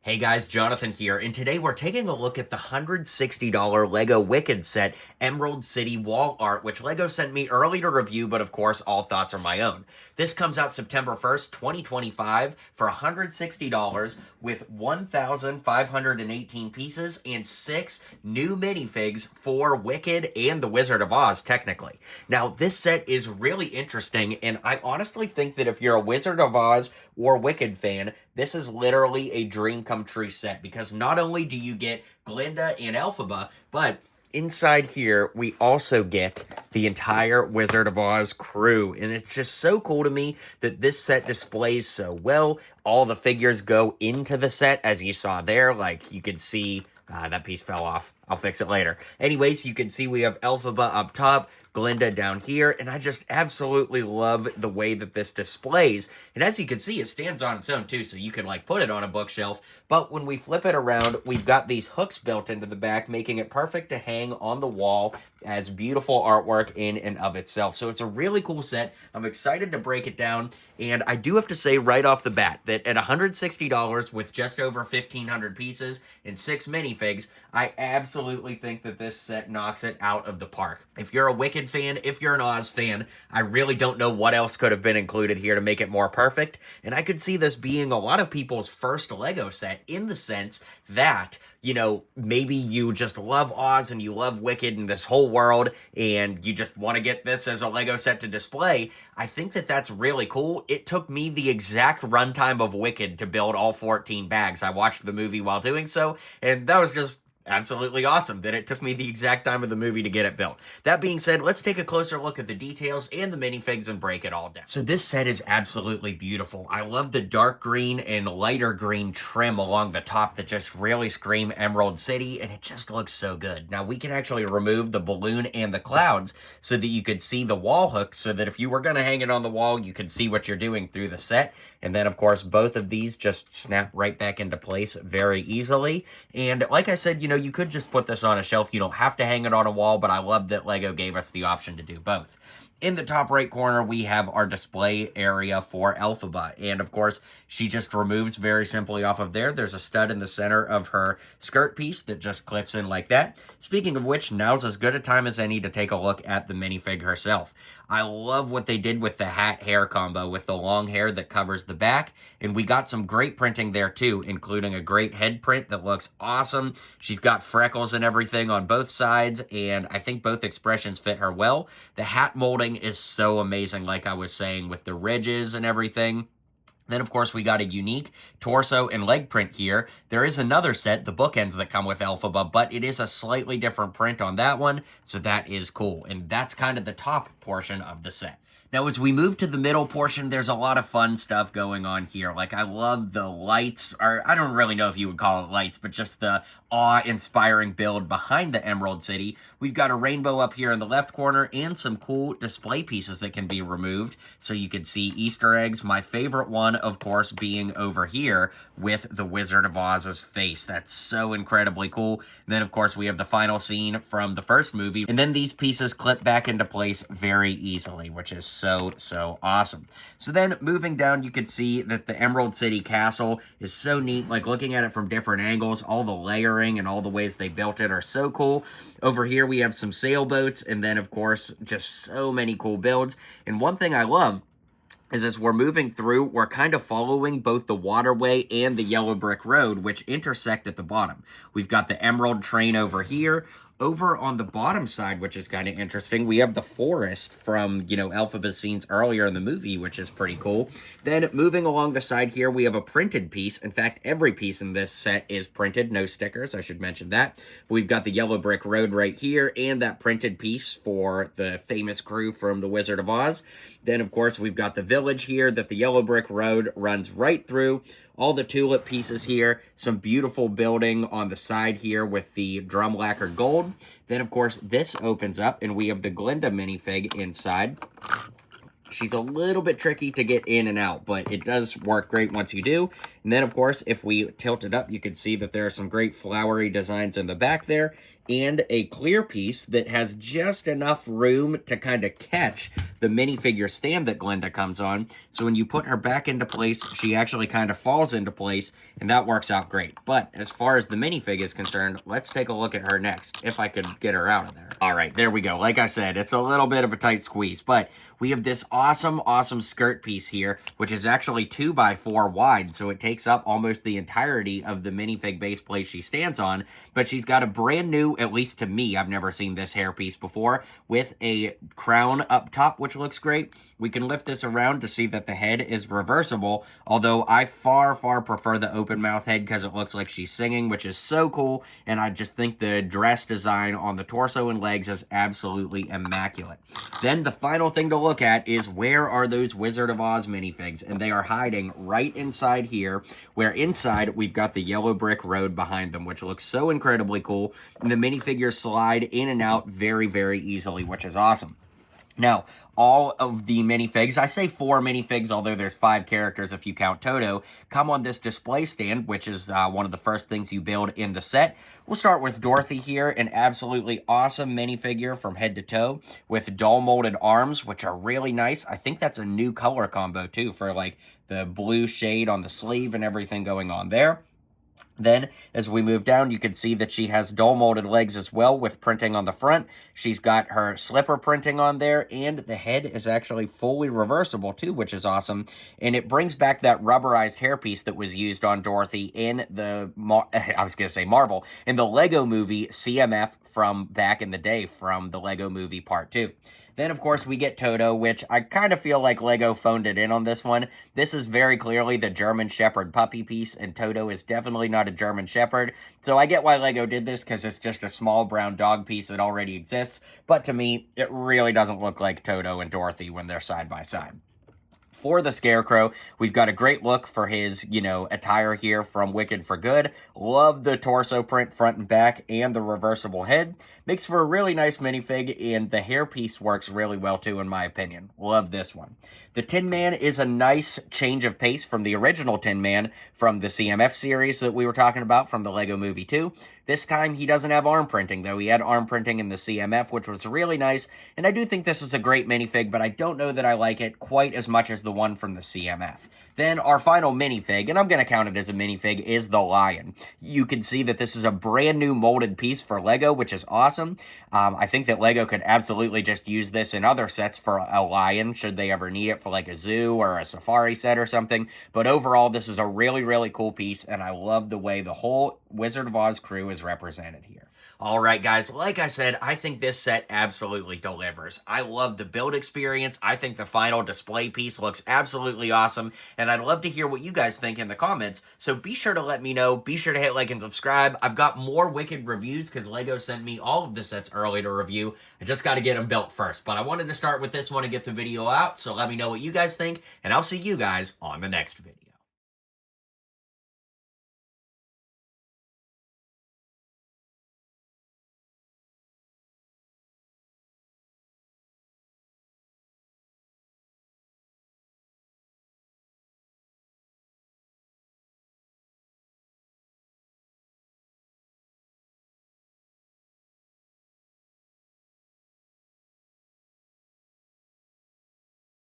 Hey guys, Jonathan here, and today we're taking a look at the $160 LEGO Wicked set Emerald City wall art, which LEGO sent me early to review, but of course, all thoughts are my own. This comes out September 1st, 2025 for $160 with 1,518 pieces and 6 new minifigs for Wicked and the Wizard of Oz, technically. Now, this set is really interesting, and I honestly think that if you're a Wizard of Oz or Wicked fan, this is literally a dream come true set because not only do you get Glinda and Elphaba, but inside here we also get the entire Wizard of Oz crew. And it's just so cool to me that this set displays so well. All the figures go into the set, as you saw there. Like, you can see that piece fell off. I'll fix it later. Anyways, you can see we have Elphaba up top, Glinda down here, and I just absolutely love the way that this displays. And as you can see, it stands on its own too, so you can like put it on a bookshelf. But when we flip it around, we've got these hooks built into the back, making it perfect to hang on the wall as beautiful artwork in and of itself. So it's a really cool set. I'm excited to break it down. And I do have to say right off the bat that at $160 with just over 1,500 pieces and 6 minifigs, I absolutely think that this set knocks it out of the park. If you're a Wicked fan, if you're an Oz fan, I really don't know what else could have been included here to make it more perfect. And I could see this being a lot of people's first LEGO set in the sense that, you know, maybe you just love Oz and you love Wicked and this whole world and you just want to get this as a LEGO set to display. I think that that's really cool. It took me the exact runtime of Wicked to build all 14 bags. I watched the movie while doing so, and that was just absolutely awesome that it took me the exact time of the movie to get it built. That being said, let's take a closer look at the details and the minifigs and break it all down. So this set is absolutely beautiful. I love the dark green and lighter green trim along the top that just really scream Emerald City, and it just looks so good. Now we can actually remove the balloon and the clouds so that you could see the wall hook, so that if you were going to hang it on the wall, you could see what you're doing through the set. And then of course both of these just snap right back into place very easily. And like I said, you know, you could just put this on a shelf. You don't have to hang it on a wall, but I love that LEGO gave us the option to do both. In the top right corner, we have our display area for Elphaba. And of course, she just removes very simply off of there. There's a stud in the center of her skirt piece that just clips in like that. Speaking of which, now's as good a time as any to take a look at the minifig herself. I love what they did with the hat-hair combo with the long hair that covers the back. And we got some great printing there too, including a great head print that looks awesome. She's got freckles and everything on both sides, and I think both expressions fit her well. The hat molding is so amazing, like I was saying, with the ridges and everything. Then, of course, we got a unique torso and leg print here. There is another set, the bookends that come with Elphaba, but it is a slightly different print on that one, so that is cool. And that's kind of the top portion of the set. Now, as we move to the middle portion, there's a lot of fun stuff going on here. Like, I love the lights, or I don't really know if you would call it lights, but just the awe-inspiring build behind the Emerald City. We've got a rainbow up here in the left corner and some cool display pieces that can be removed so you can see Easter eggs. My favorite one, of course, being over here with the Wizard of Oz's face. That's so incredibly cool. And then, of course, we have the final scene from the first movie. And then these pieces clip back into place very easily, which is so awesome. So then moving down, you can see that the Emerald City Castle is so neat. Like, looking at it from different angles, all the layering and all the ways they built it are so cool. Over here we have some sailboats, and then of course just so many cool builds. And one thing I love is as we're moving through, we're kind of following both the waterway and the yellow brick road, which intersect at the bottom. We've got the Emerald train over here. Over on the bottom side, which is kind of interesting, we have the forest from, you know, Elphaba's scenes earlier in the movie, which is pretty cool. Then moving along the side here, we have a printed piece. In fact, every piece in this set is printed, no stickers, I should mention that. We've got the yellow brick road right here and that printed piece for the famous crew from The Wizard of Oz. Then, of course, we've got the village here that the yellow brick road runs right through. All the tulip pieces here, some beautiful building on the side here with the drum lacquer gold. Then, of course, this opens up, and we have the Glinda minifig inside. She's a little bit tricky to get in and out, but it does work great once you do. And then, of course, if we tilt it up, you can see that there are some great flowery designs in the back there, and a clear piece that has just enough room to kind of catch the minifigure stand that Glinda comes on. So when you put her back into place, she actually kind of falls into place, and that works out great. But as far as the minifig is concerned, let's take a look at her next, if I could get her out of there. All right, there we go. Like I said, it's a little bit of a tight squeeze, but we have this awesome skirt piece here, which is actually 2x4 wide, so it takes up almost the entirety of the minifig base plate she stands on, but she's got a brand new, at least to me, I've never seen this hairpiece before, with a crown up top, which looks great. We can lift this around to see that the head is reversible, although I far prefer the open mouth head because it looks like she's singing, which is so cool, and I just think the dress design on the torso and legs is absolutely immaculate. Then the final thing to look at is where are those Wizard of Oz minifigs, and they are hiding right inside here, where inside we've got the yellow brick road behind them, which looks so incredibly cool, and the minifigures slide in and out very easily, which is awesome. Now, all of the minifigs, I say 4 minifigs, although there's 5 characters if you count Toto, come on this display stand, which is one of the first things you build in the set. We'll start with Dorothy here, an absolutely awesome minifigure from head to toe with doll molded arms, which are really nice. I think that's a new color combo too for like the blue shade on the sleeve and everything going on there. Then, as we move down, you can see that she has doll molded legs as well with printing on the front. She's got her slipper printing on there, and the head is actually fully reversible too, which is awesome. And it brings back that rubberized hairpiece that was used on Dorothy in the, Marvel, in the Lego movie CMF from back in the day from the Lego movie Part 2. Then, of course, we get Toto, which I kind of feel like Lego phoned it in on this one. This is very clearly the German Shepherd puppy piece, and Toto is definitely not a German Shepherd. So I get why Lego did this, because it's just a small brown dog piece that already exists. But to me, it really doesn't look like Toto and Dorothy when they're side by side. For the Scarecrow, we've got a great look for his, attire here from Wicked for Good. Love the torso print front and back and the reversible head. Makes for a really nice minifig, and the hairpiece works really well too, in my opinion. Love this one. The Tin Man is a nice change of pace from the original Tin Man from the CMF series that we were talking about from the Lego Movie 2. This time, he doesn't have arm printing, though. He had arm printing in the CMF, which was really nice, and I do think this is a great minifig, but I don't know that I like it quite as much as the one from the CMF. Then, our final minifig, and I'm going to count it as a minifig, is the Lion. You can see that this is a brand new molded piece for Lego, which is awesome. I think that Lego could absolutely just use this in other sets for a lion, should they ever need it for like a zoo or a safari set or something. But overall, this is a really cool piece, and I love the way the whole Wizard of Oz crew is represented here. All right, guys, like I said, I think this set absolutely delivers. I love the build experience. I think the final display piece looks absolutely awesome, and I'd love to hear what you guys think in the comments, so be sure to let me know. Be sure to hit like and subscribe. I've got more Wicked reviews because Lego sent me all of the sets early to review. I just got to get them built first, but I wanted to start with this one and get the video out, so let me know what you guys think, and I'll see you guys on the next video.